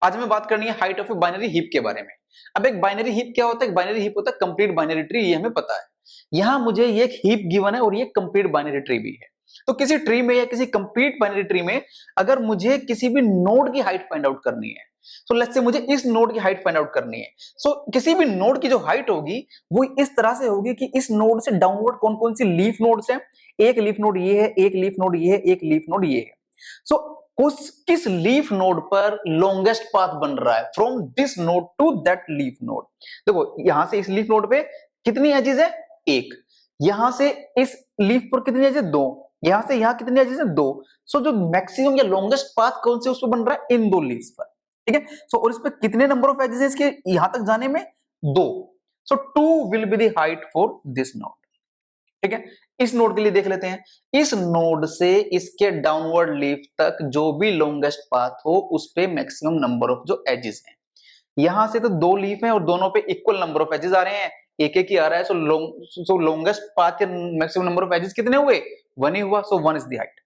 आज हमें बात करनी है height of a binary heap के बारे में। अब एक बाइनरी हीप क्या होता है? एक बाइनरी हीप होता है कंप्लीट बाइनरी ट्री, ये हमें पता है। यहां मुझे ये एक हीप गिवन है और ये कंप्लीट बाइनरी ट्री भी है। तो किसी ट्री में या किसी कंप्लीट बाइनरी ट्री में अगर मुझे किसी भी नोड की हाइट फाइंड आउट करनी है, तो लेट्स से मुझे इस नोड की हाइट फाइंड आउट करनी है। सो किसी भी नोड की जो हाइट होगी वो इस तरह से होगी कि इस नोड से डाउनवर्ड कौन कौन सी लीफ नोड्स हैं। एक लीफ नोड ये है, एक लीफ नोड ये है, एक लीफ नोड ये है। सो किस लीफ नोड पर लॉन्गेस्ट पाथ बन रहा है from this node to that leaf node. देखो यहां से इस लीफ नोड पे कितनी एजेस है? एक। यहां से इस लीफ पर कितनी एजेस? दो। यहां से यहां कितनी एजेस है? दो। सो जो मैक्सिमम या लॉन्गेस्ट पाथ कौन से उस पर बन रहा है? इन दो लीव्स पर। ठीक है। सो और इस पे कितने नंबर ऑफ एजेस है इसके यहां तक जाने में? दो। सो 2 will be the height for this node. ठीक है। इस नोड के लिए देख लेते हैं। इस नोड से इसके डाउनवर्ड लीफ तक जो भी लॉन्गेस्ट पाथ हो उस पे मैक्सिमम नंबर ऑफ जो एजेस हैं। यहां से तो दो लीफ हैं और दोनों पे इक्वल नंबर ऑफ एजेस आ रहे हैं, एक एक ही आ रहा है। सो लॉन्गेस्ट पाथ के मैक्सिमम नंबर ऑफ एजेस कितने हुए? 1 ही हुआ। सो 1 इज द हाइट।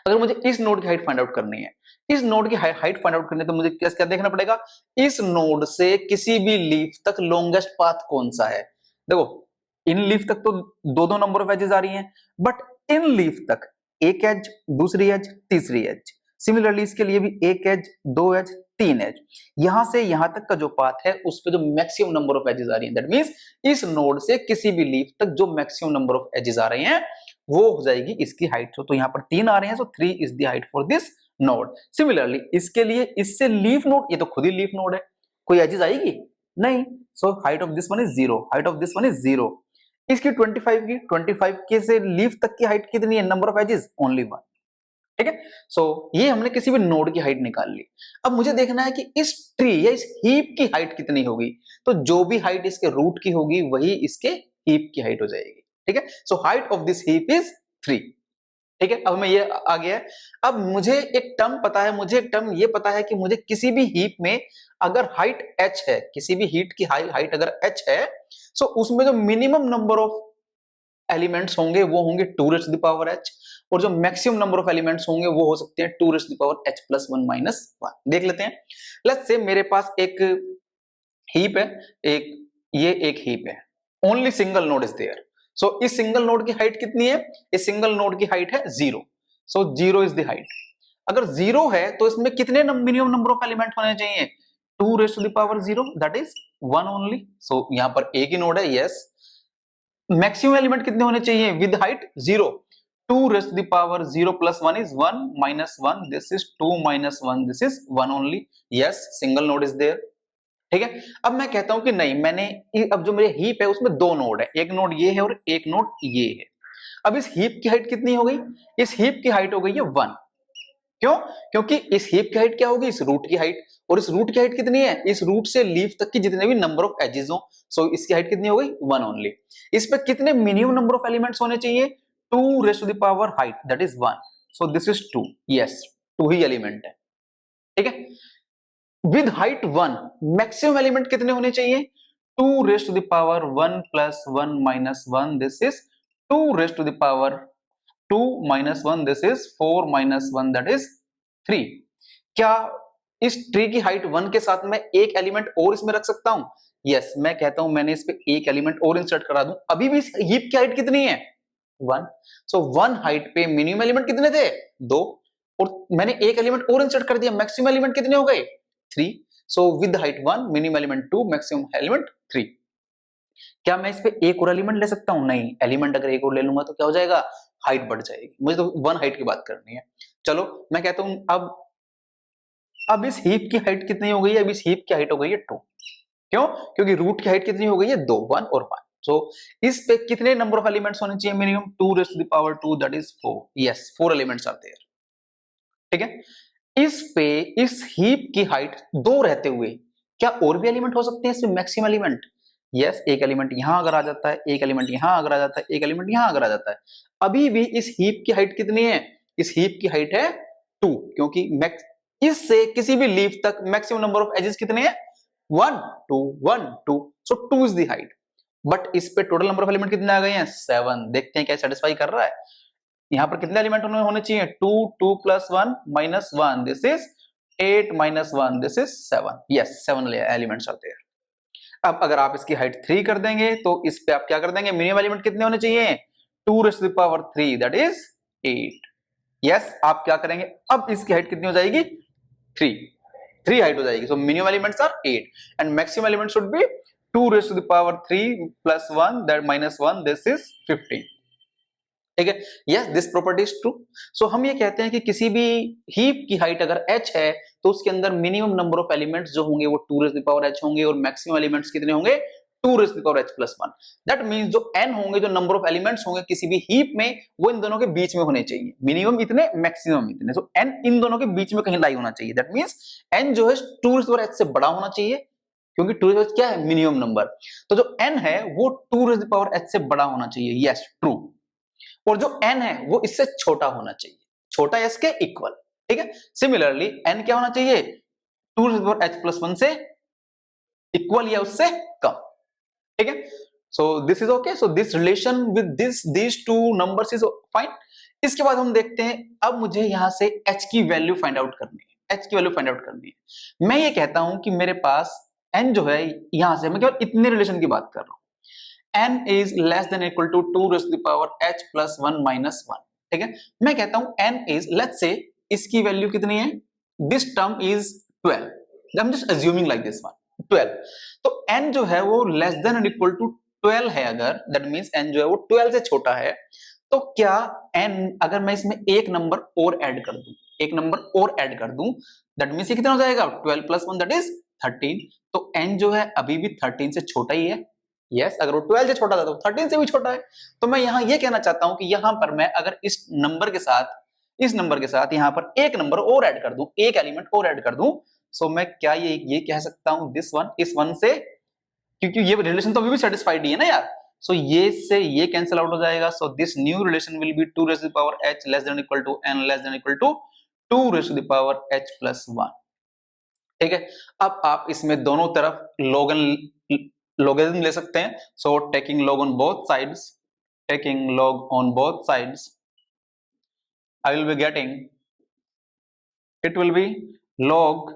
अगर मुझे इस नोड की हाइट फाइंड आउट करनी है, इस नोड की हाइट फाइंड आउट करनी है, तो मुझे क्या देखना पड़ेगा? इस नोड से किसी भी लीफ तक लॉन्गेस्ट पाथ कौन सा है। देखो इन लीफ तक तो दो दो नंबर ऑफ एजेस आ रही हैं, बट इन लीफ तक एक एज, दूसरी एज, तीसरी एज। सिमिलरली इसके लिए भी एक एज, दो एज, तीन एज। यहां से यहां तक का जो पाथ है उस पे जो मैक्सिमम नंबर ऑफ एजेस आ रही है, दैट मींस इस नोड से किसी भी लीफ तक जो मैक्सिमम नंबर ऑफ एजेस आ रहे हैं वो हो जाएगी इसकी हाइट। तो यहाँ पर 3 आ रहे हैं, सो 3 is the height for this node. Similarly इसके लिए इससे लीफ नोड, ये तो खुद ही लीफ नोड है, कोई एजेस आएगी नहीं। So height of this one is 0, height of this one is 0। इसकी 25 की 25 के से लीफ तक की हाइट कितनी है? Number of edges only 1। ठीक है। सो ये हमने किसी भी नोड की हाइट निकाल ली। अब मुझे देखना है कि इस ट्री या इस हीप की हाइट कितनी होगी। तो जो भी हाइट इसके रूट की होगी वही इसके हीप की हाइट हो जाएगी। ठीक है। So height of this heap is 3। ठीक है। अब मैं ये आ गया है। अब मुझे एक टर्म पता है, मुझे एक टर्म ये पता है कि मुझे किसी भी हीप में अगर हाइट h है, किसी भी हीप की हाइट अगर h है, सो उसमें जो मिनिमम नंबर ऑफ एलिमेंट्स होंगे वो होंगे 2 raise to the power h, और जो मैक्सिमम नंबर ऑफ एलिमेंट्स होंगे वो हो सकते हैं 2 raise to the power h plus 1 minus 1। देख लेते हैं। लेट्स से मेरे पास एक हीप है, ये एक हीप है, only single node is there. So इस सिंगल नोड की हाइट कितनी है? इस सिंगल नोड की हाइट है 0। सो 0 इज द हाइट। अगर 0 है तो इसमें कितने मिनिमम नंबर ऑफ एलिमेंट होने चाहिए? 2 raise to the power 0, that is 1 only. सो यहां पर एक ही नोड है, यस। मैक्सिमम एलिमेंट कितने होने चाहिए with height? 0। 2 raise to the power 0 plus 1 is 1 minus 1, this is 2 minus 1, this is 1 only. Yes, single node is there. ठीक है। अब मैं कहता हूं कि नहीं, मैंने अब जो मेरे हीप है उसमें दो नोड है, एक नोड ये है और एक नोड ये है। अब इस हीप की हाइट कितनी हो गई? इस हीप की हाइट हो गई है 1। क्यों? क्योंकि इस हीप की हाइट क्या होगी? इस रूट की हाइट। और इस रूट की हाइट कितनी है? इस रूट से लीफ तक की जितने भी नंबर ऑफ एजेस हो, सो इसकी हाइट कितनी हो गई? 1 ओनली। इस पे कितने मिनिमम नंबर ऑफ एलिमेंट्स होने चाहिए? 2 raise to the power height, that is 1। So this is 2। Yes, 2 ही एलिमेंट है। ठीक है। विद हाइट 1 मैक्सिमम एलिमेंट कितने होने चाहिए? 2 raise to the power 1 plus 1 minus 1, this is 2 raise to the power 2 minus 1, this is 4 minus 1, that is 3। क्या इस tree की हाइट 1 के साथ मैं एक एलिमेंट और इसमें रख सकता हूं? यस, मैं कहता हूं मैंने इस पे एक एलिमेंट और इंसर्ट करा दूं, अभी भी इस हीप की हाइट कितनी है? 1। सो 1 हाइट पे मिनिमम एलिमेंट कितने थे? 2। और मैंने एक एलिमेंट और इंसर्ट कर दिया, मैक्सिमम एलिमेंट कितने हो गए? 3। So with height 1, minimum element 2, maximum element 3। क्या मैं इस पे एक और एलिमेंट ले सकता हूं? नहीं, एलिमेंट अगर एक और ले लूंगा तो क्या हो जाएगा? हाइट बढ़ जाएगी। मुझे तो 1 हाइट की बात करनी है। चलो मैं कहता हूं अब इस हीप की हाइट कितनी हो गई है? अब इस हीप की हाइट हो गई है 2। क्यों? क्योंकि रूट की हाइट कितनी हो गई है? 2, 1 और 1। सो इस पे कितने नंबर ऑफ एलिमेंट्स होने चाहिए minimum? 2 raise to the power 2, that is 4। Yes, 4 elements are there. ठीक है। इस पे इस हीप की हाइट 2 रहते हुए क्या और भी एलिमेंट हो सकते हैं इसमें मैक्सिमम एलिमेंट? यस, एक एलिमेंट यहां अगर आ जाता है, एक एलिमेंट यहां अगर आ जाता है, एक एलिमेंट यहां अगर आ जाता है, अभी भी इस हीप की हाइट कितनी है? इस हीप की हाइट है 2, क्योंकि इससे किसी भी लीफ तक मैक्सिमम नंबर ऑफ एजेस कितने हैं? 1 2 1 2। सो 2 इज द हाइट। बट इस पे टोटल नंबर ऑफ एलिमेंट कितने आ गए हैं? 7। देखते हैं क्या सेटिस्फाई कर रहा है। यहां पर कितने एलिमेंट होने चाहिए? 2 2 plus 1 minus 1, this is 8 minus 1 this is 7. Yes, 7 elements are there. अब अगर आप इसकी हाइट 3 कर देंगे तो इस पे आप क्या कर देंगे, मिनिमम एलिमेंट कितने होने चाहिए, 2 raised to the power 3 that is 8. Yes, आप क्या करेंगे, अब इसकी हाइट कितनी हो जाएगी, 3 हाइट हो जाएगी. So minimum elements are 8 and maximum element should be 2 raised to the power 3 plus 1 that minus 1 this is 15. ठीक है, yes this property is true. So हम ये कहते हैं कि किसी भी हीप की हाइट अगर h है तो उसके अंदर मिनिमम नंबर ऑफ एलिमेंट्स जो होंगे वो 2 raised to the power h होंगे और मैक्सिमम एलिमेंट्स कितने होंगे, 2 raised to the power h plus 1. That means जो n होंगे, जो नंबर ऑफ एलिमेंट्स होंगे किसी भी हीप में, वो इन दोनों के बीच में होने चाहिए. मिनिमम इतने, मैक्सिमम इतने. सो n इन दोनों के बीच में कहीं लाई होना चाहिए. दैट मींस n जो है 2 raised to the power h से बड़ा होना चाहिए, क्योंकि 2 raised to the power h क्या है, मिनिमम नंबर. तो जो n है वो 2 raised to the power h से बड़ा होना चाहिए. Yes, true. और जो n है वो इससे छोटा होना चाहिए, छोटा s के इक्वल. ठीक है, सिमिलरली n क्या होना चाहिए, 2 raised to the power h plus 1 से इक्वल या उससे कम. ठीक है, सो this is okay. So this relation with these two numbers is fine. इसके बाद हम देखते हैं, अब मुझे यहां से h की वैल्यू फाइंड आउट करनी है. h की वैल्यू फाइंड आउट करनी है. मैं ये कहता हूं कि मेरे पास n जो है, यहां से मैं केवल इतने रिलेशन की बात कर रहा हूं, n is less than or equal to 2 raised to the power h plus 1 minus 1. ठीक है, मैं कहता हूं n is, let's say इसकी वैल्यू कितनी है, this term is 12. I'm just assuming like this one, 12. तो n जो है वो less than or equal to 12 है अगर, that means n जो है वो 12 से छोटा है, तो क्या n अगर मैं इसमें एक नंबर और ऐड कर दूं, एक नंबर और ऐड कर दूं, that means ये कितना हो जाएगा, 12 plus 1 that is 13. तो n जो है अभी भी 13 से छोटा ही है. यस, अगर वो 12 से छोटा था तो 13 से भी छोटा है. तो मैं यहां ये कहना चाहता हूं कि यहां पर मैं अगर इस नंबर के साथ यहां पर एक नंबर और ऐड कर दूं, एक एलिमेंट और ऐड कर दूं, सो मैं क्या ये कह सकता हूं, दिस वन इस वन से, क्योंकि ये रिलेशन तो अभी भी सेटिस्फाइड ही है ना यार. सो ये से ये कैंसिल आउट हो जाएगा. So this new relation will be 2 raised to the power h less than or equal to n less than or equal to 2 raised to the power h plus 1. ठीक है, अब आप इसमें दोनों तरफ logarithm ले सकते हैं. So taking log on both sides, I will be getting, it will be log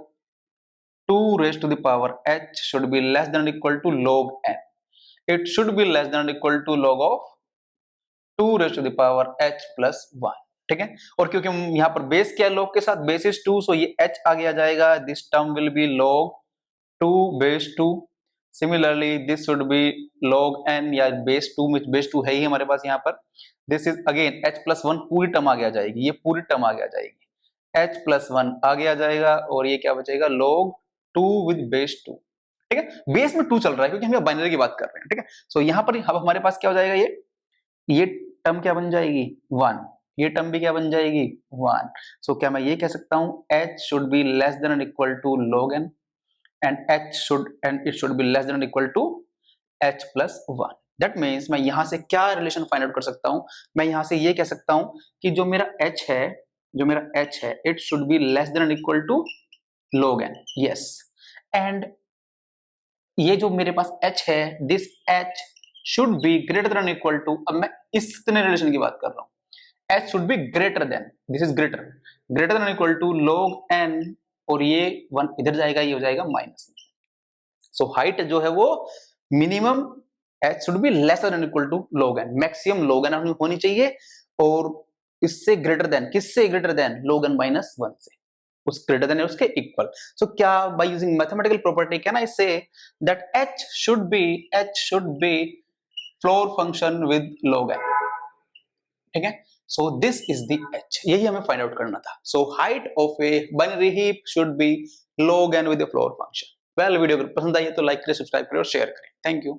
2 raised to the power h should be less than or equal to log n. It should be less than or equal to log of 2 raised to the power h plus 1. ठीक है, और क्योंकि हम यहाँ पर base क्या है, log के साथ बेस इज 2, सो ये h आगे आ जाएगा. This term will be log 2 base 2. Similarly this should be log n या बेस 2 में बेस 2 है ही हमारे पास यहाँ पर. This is again h plus 1 पूरी टर्म आगे आ जाएगी, ये पूरी टर्म आगे आ जाएगी, h plus 1 आगे आ जाएगा और ये क्या बचेगा, log 2 with base 2. ठीक है, बेस में 2 चल रहा है क्योंकि हम बाइनरी की बात कर रहे हैं. ठीक है, सो यहाँ पर अब हमारे पास क्या हो जाएगा, ये टर्म क्या बन जाएगी, 1. ये टर्म भी क्या बन जाएगी, 1. सो क्या मैं ये कह सकता हूँ, h should be less than or equal to log n and it should be less than or equal to h plus 1. That means मैं यहाँ से क्या रिलेशन फाइंड आउट कर सकता हूँ, मैं यहाँ से ये कह सकता हूँ कि जो मेरा h है, it should be less than or equal to log n. Yes, and ये जो मेरे पास h है, this h should be greater than or equal to, अब मैं इतने रिलेशन की बात कर रहा हूँ, h should be greater than, this is greater than or equal to log n, और ये 1 इधर जाएगा, ये हो जाएगा माइनस. सो हाइट जो है वो minimum h should be lesser than or equal to log n, maximum log n होनी चाहिए, और इससे ग्रेटर देन, किससे greater than, log n minus 1 से, उस ग्रेटर देन उसके इक्वल. सो क्या by using mathematical property can I say that h should be floor function with log n. ठीक है, so this is the h, यही हमें find out करना था. so height of a binary heap should be log n with a floor function. well video अगर पसंद आई है तो लाइक करें, सब्सक्राइब करें और शेयर करें. Thank you.